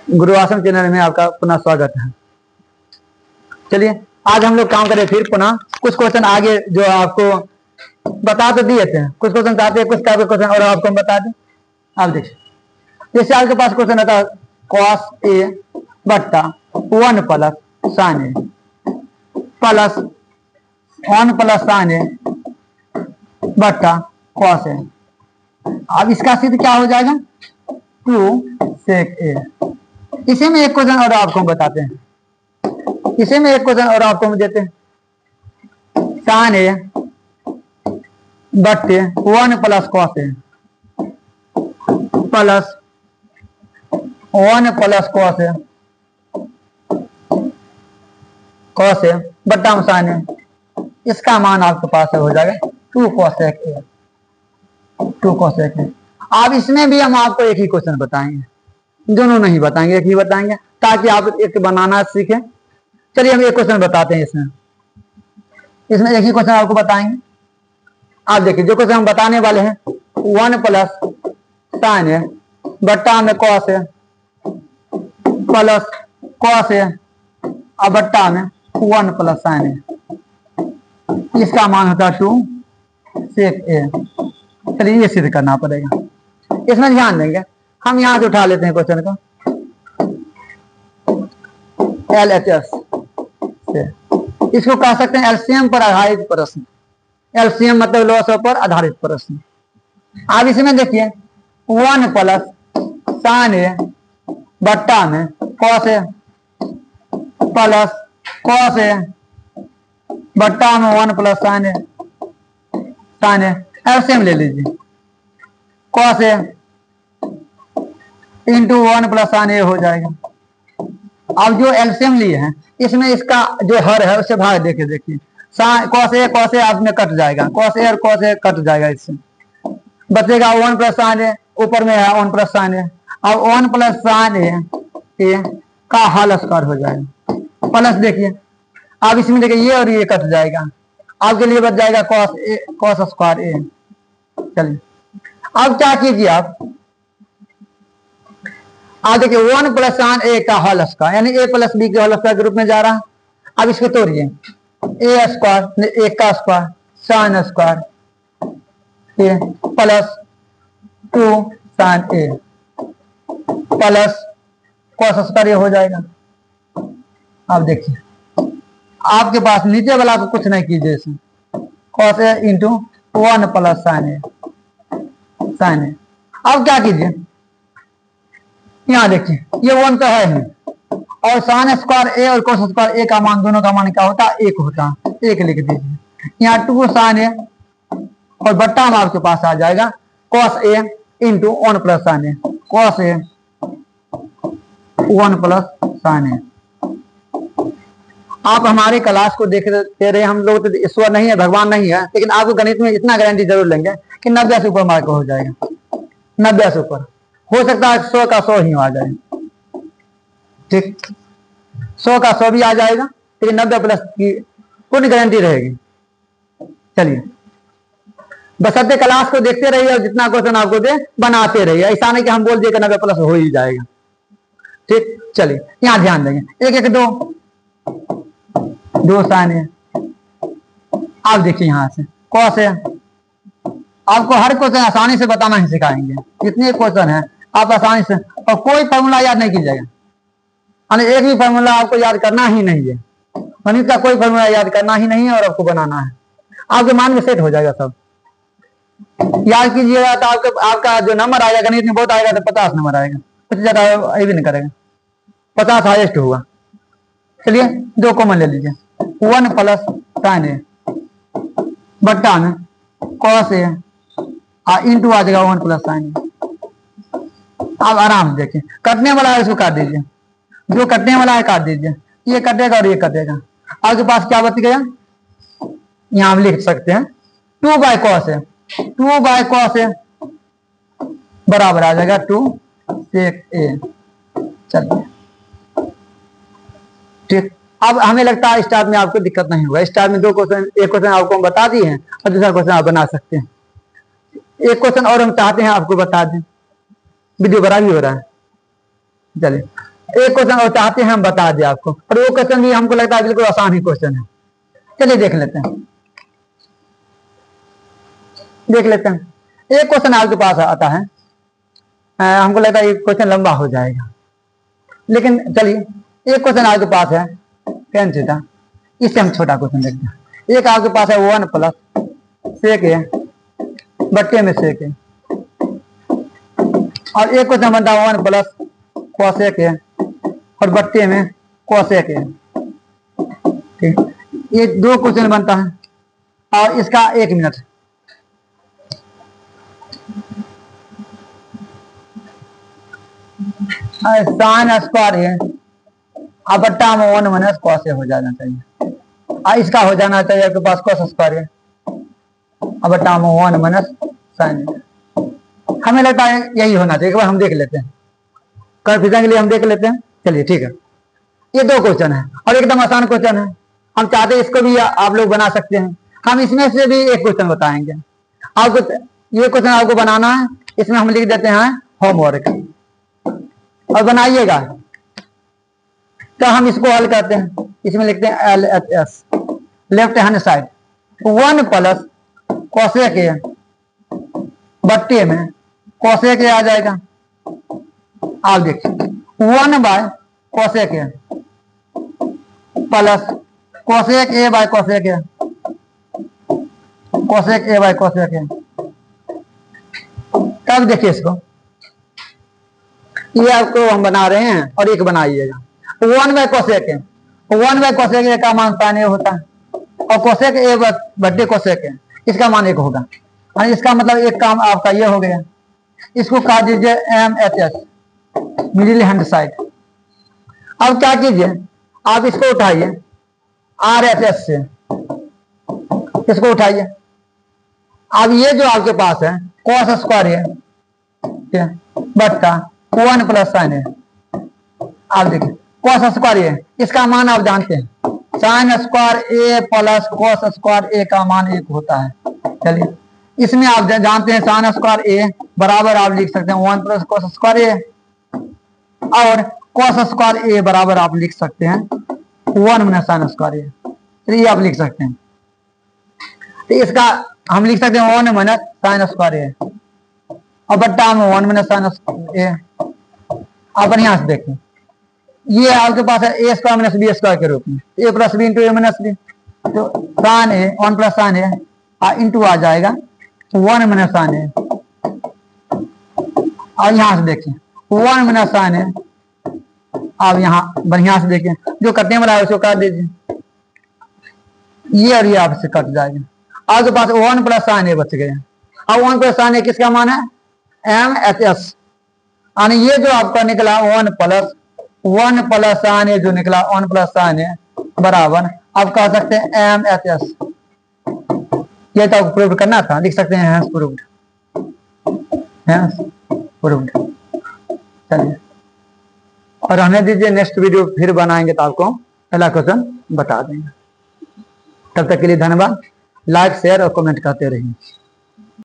गुरु आश्रम चैनल में आपका पुनः स्वागत है। चलिए आज हम लोग काम करें फिर पुनः कुछ क्वेश्चन आगे जो आपको बता तो दिए थे, कुछ क्वेश्चन आते हैं, कुछ टाइप के क्वेश्चन और आपको हम बता दें। आप देखिए जैसे आपके पास क्वेश्चन आता है कॉस ए बट्टा 1 प्लस साइन ए प्लस 1 प्लस साइन ए बट्टा कॉस ए। अब इसका सिद्ध क्या हो जाएगा 2 सेक ए। इसी में एक क्वेश्चन और आपको हम बताते हैं, इसी में एक क्वेश्चन और आपको हम देते हैं साइन ए बट्टे 1 plus cos A plus 1 plus cos A बट्टा में साइन ए। इसका मान आपके पास हो जाएगा 2 कोसेक ए, 2 कोसेक ए। अब इसमें भी हम आपको एक ही क्वेश्चन बताएंगे, दोनों नहीं बताएंगे, एक ही बताएंगे ताकि आप एक बनाना सीखें। चलिए हम एक क्वेश्चन बताते हैं, इसमें एक ही क्वेश्चन आपको बताएंगे। आप देखिए जो क्वेश्चन हम बताने वाले हैं 1 प्लस साइन ए बट्टा में cos A plus cos A और बट्टा में 1 प्लस साइन ए। इसका मान होता है 2 सेक ए। चलिए ये सिद्ध करना पड़ेगा, इसमें ध्यान देंगे। हम यहां से उठा लेते हैं क्वेश्चन को LHS से, इसको कह सकते हैं एलसीएम पर आधारित प्रश्न। एलसीएम मतलब लॉसव पर आधारित प्रश्न। अब इसमें देखिए 1 प्लस साइन ए बट्टा में cos A plus cos A बट्टा में 1 प्लस साइन ए। एलसीएम ले लीजिए, cos A into 1 plus sign ए हो जाएगा। अब जो एलसीएम लिए हैं इसमें इसका जो हर है उसे भाग देके देखिए, कॉस ए आप में कट जाएगा, कॉस ए और कॉस ए कट जाएगा, इससे बचेगा 1 प्लस साइन ए। ऊपर में है 1 प्लस साइन ए। अब 1 प्लस साइन ए का हल स्क्वायर हो जाएगा प्लस देखिए। अब इसमें देखिए ये और ये कट जाएगा, आपके लिए बच जाएगा कॉस स्क्वायर ए। चलिए अब क्या कीजिए आप देखिए 1 प्लस साइन ए का होल स्क्वायर यानी ए प्लस बी के होल स्क्वायर के रूप में जा रहा है। अब इसको तोड़िए, ए स्क्वायर ए का स्क्वायर साइन स्क्वायर ए प्लस 2 साइन ए प्लस कॉस स्क्वायर हो जाएगा। अब देखिए आपके पास नीचे वाला को कुछ नहीं कीजिए, इसमें cos A into 1 plus sign ए। अब क्या कीजिए यहाँ देखिए ये 1 तो है ही, और साइन स्क्वायर ए और कोस स्क्वायर ए का मान दोनों का मान क्या होता है 1 होता है। 1 लिख दीजिए। यहाँ 2 साइन ए और बट्टा में आपके पास आ जाएगा cos A into 1 plus sign A, cos A 1 plus sign ए। आप हमारे क्लास को देखते रहे, हम लोग तो ईश्वर नहीं है, भगवान नहीं है, लेकिन आपको गणित में इतना गारंटी जरूर लेंगे कि 90 से ऊपर मार्क हो जाएगा। 90 से ऊपर हो सकता है 100 का 100 ही आ जाए, ठीक 100 का 100 भी आ जाएगा, लेकिन 90 प्लस की पूरी गारंटी रहेगी। चलिए बशर्ते क्लास को देखते रहिए और जितना क्वेश्चन आपको दे बनाते रहिए, ऐसा नहीं कि हम बोल दिए कि 90 प्लस हो ही जाएगा, ठीक। चलिए यहाँ ध्यान देंगे 1 1 2 साइन ए। आप देखिए यहाँ से कॉस ए। आपको हर क्वेश्चन आसानी से बताना ही सिखाएंगे, जितने क्वेश्चन है आप आसानी से, और कोई फॉर्मूला याद नहीं कीजिएगा, यानी एक भी फॉर्मूला आपको याद करना ही नहीं है, गणित का कोई फॉर्मूला याद करना ही नहीं है और आपको बनाना है। आपके मान में सेट हो जाएगा सब। याद कीजिएगा तो आपका जो नंबर आएगा गणित में बहुत आएगा तो 50 नंबर आएगा, कुछ ज्यादा ये भी नहीं करेगा, 50 हाईएस्ट होगा। चलिए 2 कॉमन ले लीजिए, 1 प्लस साइन ए बट्टा में कॉस ए इंटू आ जाएगा 1 प्लस साइन ए। आप आराम से देखिए, कटने वाला है इसको काट दीजिए, जो कटने वाला है काट दीजिए, ये कटेगा और ये कटेगा। आपके पास क्या बच गया, यहां हम लिख सकते हैं 2 by cos A, 2 by cos A बराबर आ जाएगा 2 सेक ए। चलिए ठीक। अब हमें लगता है स्टार्ट में आपको दिक्कत नहीं होगा। स्टार्ट में 2 क्वेश्चन, एक क्वेश्चन आपको हम बता दिए हैं और दूसरा क्वेश्चन आप बना सकते हैं। एक क्वेश्चन और हम चाहते हैं आपको बता दें, वीडियो बड़ा भी हो रहा है। चलिए एक क्वेश्चन और चाहते हैं हम बता दें आपको, और वो क्वेश्चन भी हमको लगता है बिल्कुल आसान ही क्वेश्चन है। चलिए देख लेते हैं, देख लेते हैं। एक क्वेश्चन आपके पास आता है, हमको लगता है ये क्वेश्चन लंबा हो जाएगा, लेकिन चलिए एक क्वेश्चन आपके पास है tan थीटा, इससे हम छोटा क्वेश्चन देखते हैं। एक आपके पास है 1 प्लस सेक ए बट्टे में सेक ए, और एक क्वेश्चन बनता है 1 प्लस कोसेक ए और बट्टे में कोसेक ए। ठीक, ये दो क्वेश्चन बनता है, और इसका 1 मिनट। साइन स्क्वायर है अब बट्टा में 1 माइनस कॉस ए हो जाना चाहिए, इसका हो जाना चाहिए आपके पास कॉस स्क्वायर है अब बट्टा में 1 माइनस साइन। हमें लगता है यही होना चाहिए, एक बार हम देख लेते हैं, कंफ्यूजन के लिए हम देख लेते हैं। चलिए ठीक है, ये दो क्वेश्चन है और एकदम आसान क्वेश्चन है। हम चाहते हैं इसको भी आप लोग बना सकते हैं, हम इसमें से भी एक क्वेश्चन बताएंगे आपको। ये क्वेश्चन आपको बनाना है, इसमें हम लिख देते हैं होमवर्क, और बनाइएगा। तो हम इसको हल करते हैं, इसमें लिखते हैं LHS left hand side 1 plus cosec ए बट्टे में कोसेक ए आ जाएगा। आप देखिए 1 बाय कोसेक ए प्लस कोसेक ए बाय कोसेक ए, कोसेक ए बाय कोसेक ए। तब देखिए इसको, ये आपको हम बना रहे हैं और एक बनाइएगा 1 बाय कोसेक ए। 1 बाय कोसेक ए का मान साइन ए होता है, और कोसेक ए बट्टे कोसेक ए इसका मान 1 होगा। और इसका मतलब एक काम आपका ये हो गया। इसको काट दीजिए MHS मिडिल हैंड साइड। अब क्या कीजिए, आप इसको उठाइए RHS से, इसको उठाइए। अब ये जो आपके पास है कॉस स्क्वायर है बट्टा 1 प्लस साइन है। आप देखिए कॉस स्क्वायर ए, इसका मान आप जानते हैं साइन स्क्वायर ए प्लस कॉस स्क्वायर ए का मान 1 होता है। चलिए इसमें आप जानते हैं साइन स्क्वायर ए बराबर आप लिख सकते हैं 1 प्लस कॉस स्क्वायर ए, और कॉस स्क्वायर ए बराबर आप लिख सकते हैं 1 माइनस साइन स्क्वायर ए। तो ये आप लिख सकते हैं, तो इसका हम लिख सकते हैं 1 माइनस साइन स्क्वायर ए और बट्टा में 1 माइनस साइन ए। आप बढ़िया से देखें, ये आपके पास है ए स्क्वायर माइनस बी स्क्वायर के रूप में, ए प्लस बी इंटू ए माइनस बी। तो साइन ए 1 प्लस साइन ए इंटू आ जाएगा 1 माइनस साइन ए, और यहां से देखिए 1 माइनस साइन ए। आप यहां बढ़िया से देखें, जो कटने वाला है उसको काट दीजिए, ये और ये आपसे कट जाएगा। आपके पास 1 प्लस साइन ए बच गया। अब 1 प्लस साइन ए किसका मान है MHS, यानी ये जो आपका निकला 1 प्लस साइन ए जो निकला 1 प्लस साइन ए बराबर आप कह सकते हैं MHS। ये तो प्रूव करना था, लिख सकते हैं हैंस प्रूव्ड, हैंस प्रूव्ड। चलिए और हमें दीजिए, नेक्स्ट वीडियो फिर बनाएंगे तो आपको पहला क्वेश्चन बता देंगे। तब तक के लिए धन्यवाद। लाइक शेयर और कमेंट करते रहिए।